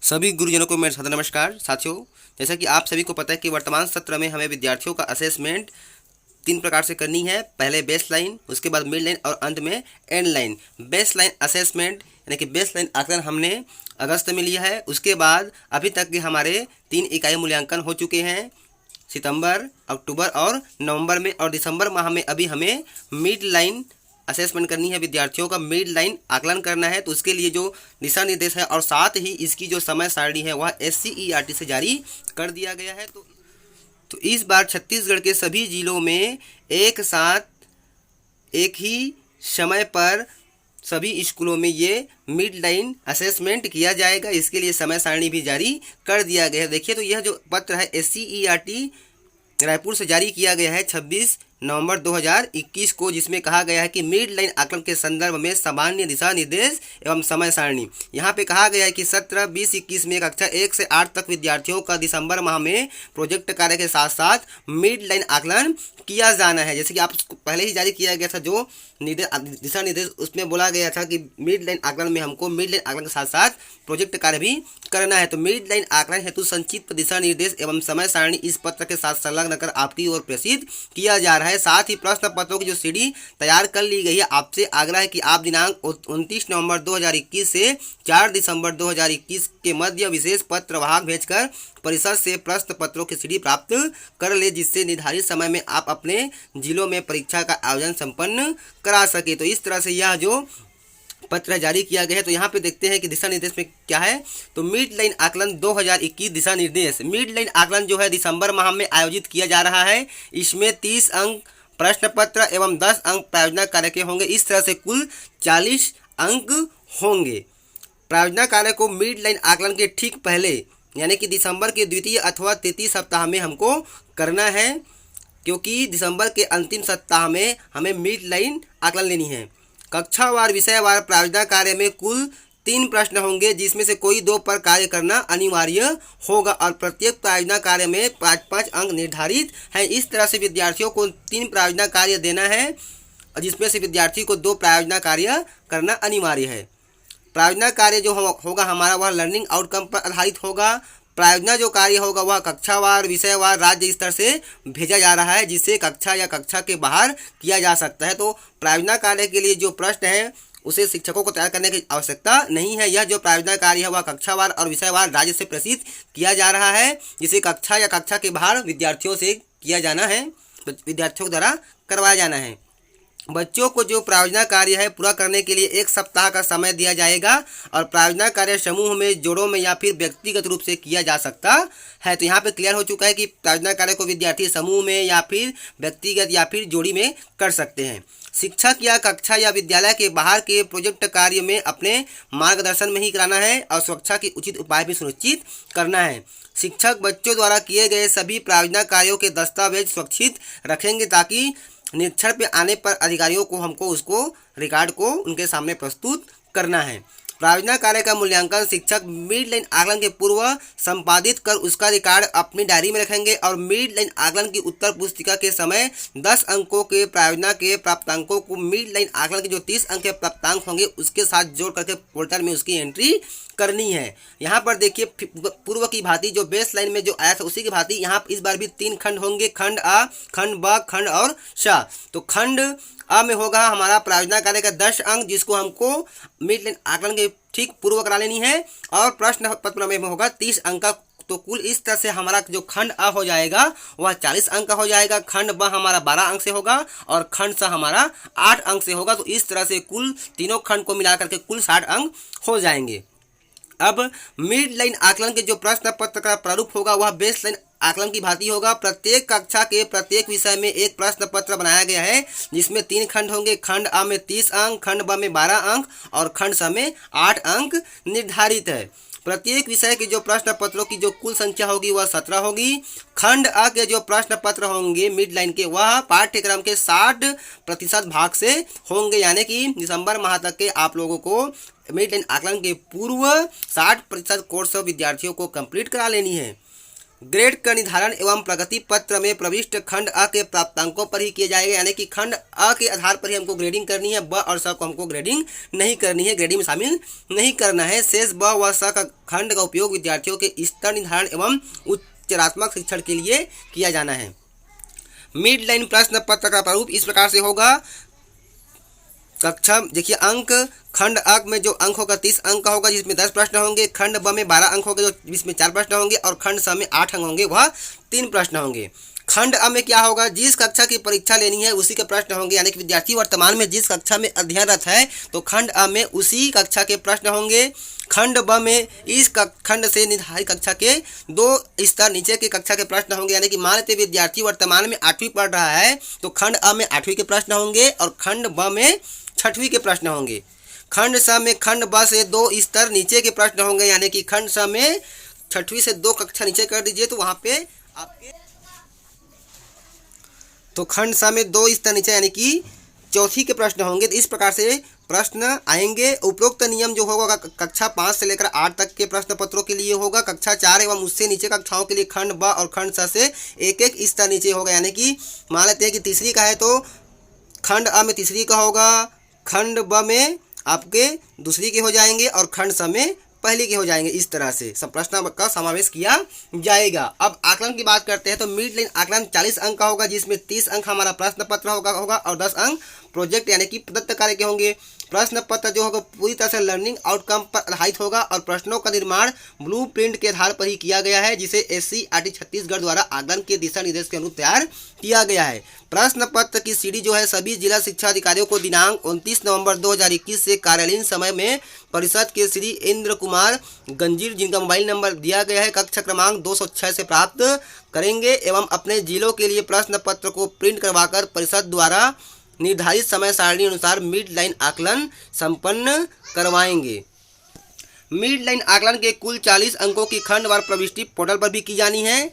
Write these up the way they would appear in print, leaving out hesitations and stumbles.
सभी गुरुजनों को मेरा सादर नमस्कार। साथियों, जैसा कि आप सभी को पता है कि वर्तमान सत्र में हमें विद्यार्थियों का असेसमेंट 3 प्रकार से करनी है। पहले बेस लाइन, उसके बाद मिड लाइन और अंत में and line. Base line assessment यानी कि बेस लाइन आकलन हमने अगस्त में लिया है। उसके बाद अभी तक के हमारे 3 इकाई मूल्यांकन हो चुके हैं, सितंबर, अक्टूबर और नवंबर में। और दिसंबर माह में अभी हमें मिड लाइन असेसमेंट करनी है, विद्यार्थियों का मिड लाइन आकलन करना है। तो उसके लिए जो दिशा निर्देश है और साथ ही इसकी जो समय सारणी है वह SCERT से जारी कर दिया गया है। तो इस बार छत्तीसगढ़ के सभी जिलों में एक साथ एक ही समय पर सभी स्कूलों में ये मिड लाइन असेसमेंट किया जाएगा। इसके लिए समय सारणी भी जारी कर दिया गया है। देखिए, तो यह जो पत्र है SCERT रायपुर से जारी किया गया है 26 नवंबर 2021 को, जिसमें कहा गया है कि मिड लाइन आकलन के संदर्भ में सामान्य दिशा निर्देश एवं समय सारणी। यहाँ पे कहा गया है कि सत्र 20-21 में कक्षा 1 से 8 तक विद्यार्थियों का दिसंबर माह में प्रोजेक्ट कार्य के साथ साथ मिड लाइन आकलन किया जाना है। जैसे कि आप पहले ही जारी किया गया था जो दिशा निर्देश, उसमें बोला गया था कि मिड लाइन आकलन में हमको मिड लाइन आकलन के साथ साथ प्रोजेक्ट कार्य भी करना है। तो मिड लाइन आकलन हेतु संक्षिप्त दिशा निर्देश एवं समय सारणी इस पत्र के साथ संलग्न कर आपकी ओर प्रेषित किया जा रहा है। साथ ही प्रश्न पत्रों की जो सीडी तैयार कर ली गई है। आपसे आग्रह है कि आप दिनांक 29 नवंबर 2021 से 4 दिसंबर 2021 के मध्य विशेष पत्र वाहक भेजकर परिषद से प्रश्न पत्रों की सीडी प्राप्त कर ले, जिससे निर्धारित समय में आप अपने जिलों में परीक्षा का आयोजन संपन्न करा सके। तो इस तरह से यह जो पत्र जारी किया गया है। तो यहाँ पे देखते हैं कि दिशा निर्देश में क्या है। तो मिड लाइन आकलन 2021 दिशा निर्देश। मिड लाइन आकलन जो है दिसंबर माह में आयोजित किया जा रहा है। इसमें 30 अंक प्रश्न पत्र एवं 10 अंक प्रायोजना कार्य के होंगे। इस तरह से कुल 40 अंक होंगे। प्रायोजना कार्य को मिड लाइन आकलन के ठीक पहले यानी कि दिसंबर के द्वितीय अथवा तृतीय सप्ताह में हमको करना है, क्योंकि दिसंबर के अंतिम सप्ताह में हमें मिड लाइन आकलन लेनी है। कक्षावार विषयवार प्रायोजना कार्य में कुल 3 प्रश्न होंगे, जिसमें से कोई 2 पर कार्य करना अनिवार्य होगा और प्रत्येक प्रायोजना कार्य में 5-5 अंक निर्धारित हैं। इस तरह से विद्यार्थियों को 3 प्रायोजना कार्य देना है, और जिसमें से विद्यार्थी को 2 प्रायोजना कार्य करना अनिवार्य है। प्रायोजना कार्य जो होगा हमारा वह लर्निंग आउटकम पर आधारित होगा। प्रायोजना जो कार्य होगा वह कक्षावार विषयवार राज्य स्तर से भेजा जा रहा है, जिसे कक्षा या कक्षा के बाहर किया जा सकता है। तो प्रायोजना कार्य के लिए जो प्रश्न है उसे शिक्षकों को तैयार करने की आवश्यकता नहीं है। यह जो प्रायोजना कार्य है वह कक्षावार और विषयवार राज्य से प्रेषित किया जा रहा है, जिसे कक्षा या कक्षा के बाहर विद्यार्थियों से किया जाना है, विद्यार्थियों द्वारा करवाया जाना है। बच्चों को जो प्रायोजना कार्य है पूरा करने के लिए 1 सप्ताह का समय दिया जाएगा और प्रायोजना कार्य समूह में, जोड़ों में या फिर व्यक्तिगत रूप से किया जा सकता है। तो यहाँ पे क्लियर हो चुका है कि प्रायोजना कार्य को विद्यार्थी समूह में या फिर व्यक्तिगत या फिर जोड़ी में कर सकते हैं। शिक्षक या कक्षा या विद्यालय के बाहर के प्रोजेक्ट कार्य में अपने मार्गदर्शन में ही कराना है और सुरक्षा के उचित उपाय भी सुनिश्चित करना है। शिक्षक बच्चों द्वारा किए गए सभी प्रायोजना कार्यों के दस्तावेज सुरक्षित रखेंगे, ताकि निरीक्षण पे आने पर अधिकारियों को हमको उसको रिकॉर्ड को उनके सामने प्रस्तुत करना है। प्रायोजना कार्य का मूल्यांकन शिक्षक मिड लाइन आकलन के पूर्व संपादित कर उसका रिकॉर्ड अपनी डायरी में रखेंगे और मिड लाइन आकलन की उत्तर पुस्तिका के समय 10 अंकों के प्रायोजना के प्राप्तांकों को मिड लाइन आकलन के जो 30 अंक के प्राप्तांक होंगे उसके साथ जोड़ करके पोर्टल में उसकी एंट्री करनी है। यहाँ पर देखिए, पूर्व की भांति जो बेस लाइन में जो आया था उसी की भांति यहाँ इस बार भी 3 खंड होंगे, खंड अ, खंड ब, खंड और श। तो खंड अ में होगा हमारा प्रायोजना कार्य का 10 अंक, जिसको हमको मिड लाइन आकलन के ठीक पूर्व करा लेनी है, और प्रश्न पत्र में होगा 30 अंक का। तो कुल इस तरह से हमारा जो खंड अ हो जाएगा वह 40 अंक का हो जाएगा, खंड ब हमारा 12 अंक से होगा और खंड स हमारा 8 अंक से होगा। तो इस तरह से कुल तीनों खंड को मिलाकर के कुल 60 अंक हो जाएंगे। अब मिड लाइन आकलन के जो प्रश्न पत्र का प्रारूप होगा वह बेस लाइन आकलन की भांति होगा। प्रत्येक कक्षा के प्रत्येक विषय में एक प्रश्न पत्र बनाया गया है, जिसमें 3 खंड होंगे। खंड अ में 30 अंक, खंड ब में 12 अंक और खंड स में 8 अंक निर्धारित है। प्रत्येक विषय के जो प्रश्न पत्रों की जो कुल संख्या होगी वह 17 होगी। खंड अ के जो प्रश्न पत्र होंगे मिड लाइन के वह पाठ्यक्रम के 60% भाग से होंगे, यानी कि दिसंबर माह तक के आप लोगों को मिड लाइन आकलन के पूर्व 60% कोर्स विद्यार्थियों को कंप्लीट करा लेनी है। ग्रेड का निर्धारण एवं प्रगति पत्र में प्रविष्ट खंड अ के प्राप्तांकों पर ही किए जाएगा, यानी कि खंड अ के आधार पर ही हमको ग्रेडिंग करनी है। ब और स को हमको ग्रेडिंग नहीं करनी है, ग्रेडिंग में शामिल नहीं करना है। शेष ब व स का खंड का उपयोग विद्यार्थियों के स्तर निर्धारण एवं उच्चतरात्मक शिक्षण के लिए किया जाना है। मिड लाइन प्रश्न पत्र का प्रारूप इस प्रकार से होगा। कक्षा देखिए, अंक खंड अ में जो अंक होगा 30 अंक का होगा, जिसमें 10 प्रश्न होंगे। खंड ब में 12 अंक होंगे, जिसमें 4 प्रश्न होंगे। और खंड स में 8 अंक होंगे, वह 3 प्रश्न होंगे। खंड अ में क्या होगा, जिस कक्षा की परीक्षा लेनी है उसी के प्रश्न होंगे, यानी कि विद्यार्थी वर्तमान में जिस कक्षा में अध्ययनरत है तो खंड अ में उसी कक्षा के प्रश्न होंगे। खंड ब में इस खंड से निर्धारित कक्षा के 2 स्तर नीचे के कक्षा के प्रश्न होंगे, यानी कि मान लेते विद्यार्थी वर्तमान में 8वीं पढ़ रहा है तो खंड अ में 8वीं के प्रश्न होंगे और खंड ब में 6वीं के प्रश्न होंगे। खंड स में खंड ब से 2 स्तर नीचे के प्रश्न होंगे, यानी कि खंड स में 6वीं से 2 कक्षा नीचे कर दीजिए तो वहाँ पे आपके तो खंड स में 2 स्तर नीचे यानी कि 4वीं के प्रश्न होंगे। तो इस प्रकार से प्रश्न आएंगे। उपरोक्त नियम जो होगा कक्षा 5 से लेकर 8 तक के प्रश्न पत्रों के लिए होगा। कक्षा 4 एवं उससे नीचे कक्षाओं के लिए खंड ब और खंड स से एक स्तर नीचे होगा, यानी कि मान लेते हैं कि तीसरी का है तो खंड अ में तीसरी का होगा, खंड ब में आपके दूसरी के हो जाएंगे और खंड स में पहली के हो जाएंगे। इस तरह से सब प्रश्न का समावेश किया जाएगा। अब आकलन की बात करते हैं तो मिड लाइन आकलन 40 अंक का होगा, जिसमें 30 अंक हमारा प्रश्न पत्र होगा और 10 अंक प्रोजेक्ट यानी कि प्रदत्त कार्य के होंगे। प्रश्न पत्र जो होगा पूरी तरह से लर्निंग आउटकम पर आधारित होगा और प्रश्नों का निर्माण ब्लू प्रिंट के आधार पर ही किया गया है, जिसे SCRT छत्तीसगढ़ द्वारा आकलन के दिशा निर्देश के अनुरूप तैयार किया गया है। प्रश्न पत्र की सीडी जो है सभी जिला शिक्षा अधिकारियों को दिनांक 29 नवंबर 2021 से कार्यालयीन समय में परिषद के श्री इंद्र कुमार गंजीर, जिनका मोबाइल नंबर दिया गया है, कक्ष क्रमांक 206 से प्राप्त करेंगे एवं अपने जिलों के लिए प्रश्न पत्र को प्रिंट करवाकर परिषद द्वारा निर्धारित समय सारणी अनुसार मिड लाइन आकलन संपन्न करवाएंगे। मिड लाइन आकलन के कुल 40 अंकों की खंडवार प्रविष्टि पोर्टल पर भी की जानी है।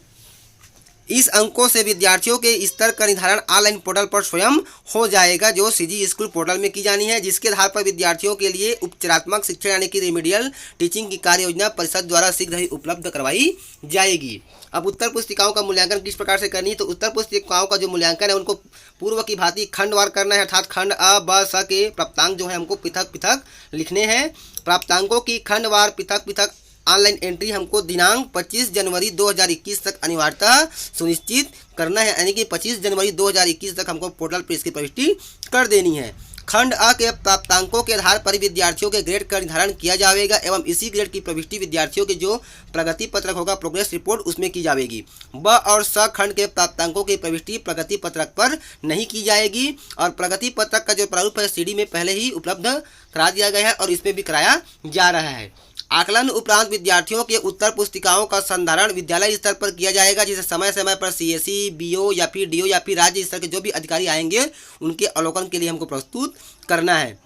इस अंकों से विद्यार्थियों के स्तर का निर्धारण ऑनलाइन पोर्टल पर स्वयं हो जाएगा, जो सीजी स्कूल पोर्टल में की जानी है, जिसके आधार पर विद्यार्थियों के लिए उपचारात्मक शिक्षा यानी कि रेमेडियल टीचिंग की कार्य योजना परिषद द्वारा शीघ्र ही उपलब्ध करवाई जाएगी। अब उत्तर पुस्तिकाओं का मूल्यांकन किस प्रकार से करनी है, तो उत्तर पुस्तिकाओं का जो मूल्यांकन है उनको पूर्व की भांति खंडवार करना है, अर्थात खंड अ ब स के प्राप्तांक जो है हमको पृथक पृथक लिखने हैं। प्राप्तांकों की खंडवार पृथक पृथक ऑनलाइन एंट्री हमको दिनांक 25 जनवरी 2021 तक अनिवार्यतः सुनिश्चित करना है, यानी कि 25 जनवरी 2021 तक हमको पोर्टल पर इसकी प्रविष्टि कर देनी है। खंड अ के प्राप्तांकों के आधार पर विद्यार्थियों के ग्रेड का निर्धारण किया जाएगा एवं इसी ग्रेड की प्रविष्टि विद्यार्थियों के जो प्रगति पत्रक होगा प्रोग्रेस रिपोर्ट उसमें की जाएगी। ब और स खंड के प्राप्तांकों की प्रविष्टि प्रगति पत्रक पर नहीं की जाएगी और प्रगति पत्रक का जो प्रारूप है सीडी में पहले ही उपलब्ध करा दिया गया है और इसमें भी कराया जा रहा है। आकलन उपरांत विद्यार्थियों के उत्तर पुस्तिकाओं का संधारण विद्यालय स्तर पर किया जाएगा, जिसे समय समय पर CSE, BO या फिर DO या फिर राज्य स्तर के जो भी अधिकारी आएंगे उनके अवलोकन के लिए हमको प्रस्तुत करना है।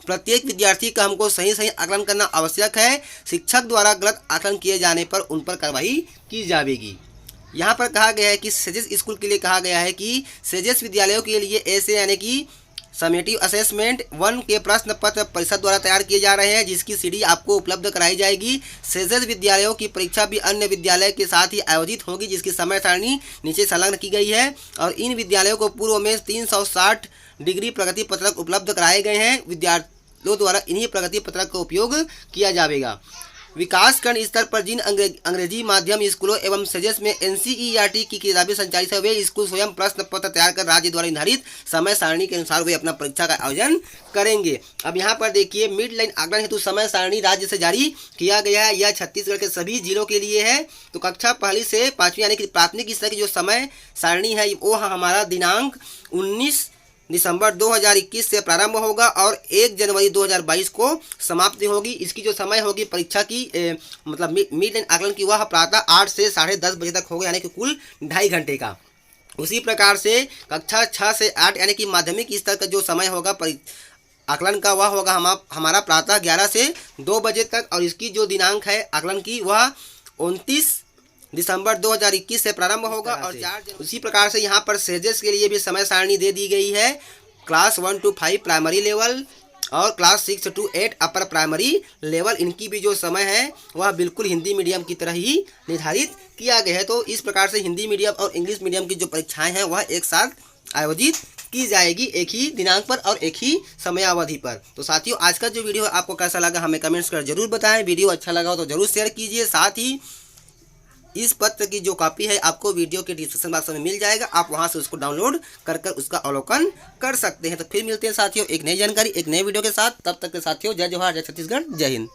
प्रत्येक विद्यार्थी का हमको सही आकलन करना आवश्यक है। शिक्षक द्वारा गलत आकलन किए जाने पर उन पर कार्रवाई की जाएगी। यहाँ पर कहा गया है कि सेजेस स्कूल के लिए कहा गया है कि सेजेस विद्यालयों के लिए ऐसे यानी कि समेटिव असेसमेंट 1 के प्रश्न पत्र परिषद द्वारा तैयार किए जा रहे हैं, जिसकी सीडी आपको उपलब्ध कराई जाएगी। सेजेस विद्यालयों की परीक्षा भी अन्य विद्यालय के साथ ही आयोजित होगी, जिसकी समय सारणी नीचे संलग्न की गई है और इन विद्यालयों को पूर्व में 360 डिग्री प्रगति पत्रक उपलब्ध कराए गए हैं। विद्यार्थियों द्वारा इन्हीं प्रगति पत्रक का उपयोग किया जाएगा। विकासखंड स्तर पर जिन अंग्रेजी माध्यम स्कूलों एवं सेजेस में NCERT की किताबें संचालित है वे स्कूल स्वयं प्रश्न पत्र तैयार कर राज्य द्वारा निर्धारित समय सारणी के अनुसार वे अपना परीक्षा का आयोजन करेंगे। अब यहाँ पर देखिए मिड लाइन आकलन हेतु समय सारणी राज्य से जारी किया गया है। यह छत्तीसगढ़ के सभी जिलों के लिए है। तो कक्षा 1 से 5वीं यानी कि प्राथमिक स्तर की जो समय सारणी है वो हमारा दिनांक 19 दिसंबर 2021 से प्रारंभ होगा और 1 जनवरी 2022 को समाप्ति होगी। इसकी जो समय होगी परीक्षा की मतलब मिड लाइन आकलन की वह प्रातः 8 से 10:30 बजे तक होगा, यानी कि कुल 2.5 घंटे का। उसी प्रकार से कक्षा 6 से 8 यानी कि माध्यमिक स्तर का जो समय होगा आकलन का वह होगा हमारा प्रातः 11 से 2 बजे तक और इसकी जो दिनांक है आकलन की वह 29 दिसंबर 2021 से प्रारंभ होगा और 4 उसी प्रकार से यहाँ पर सेजेस के लिए भी समय सारणी दे दी गई है। क्लास 1 to 5 प्राइमरी लेवल और class 6 to 8 upper primary level इनकी भी जो समय है वह बिल्कुल हिंदी मीडियम की तरह ही निर्धारित किया गया है। तो इस प्रकार से हिंदी मीडियम और इंग्लिश मीडियम की जो परीक्षाएं हैं वह एक साथ आयोजित की जाएगी, एक ही दिनांक पर और एक ही समयावधि पर। तो साथियों, आज का जो वीडियो है आपको कैसा लगा हमें कमेंट्स कर जरूर बताएं। वीडियो अच्छा लगा हो तो जरूर शेयर कीजिए। साथ ही इस पत्र की जो कॉपी है आपको वीडियो के डिस्क्रिप्शन बॉक्स में मिल जाएगा, आप वहां से उसको डाउनलोड कर उसका अवलोकन कर सकते हैं। तो फिर मिलते हैं साथियों एक नई जानकारी एक नए वीडियो के साथ। तब तक के साथियों जय जवाहर, जय छत्तीसगढ़, जय हिंद।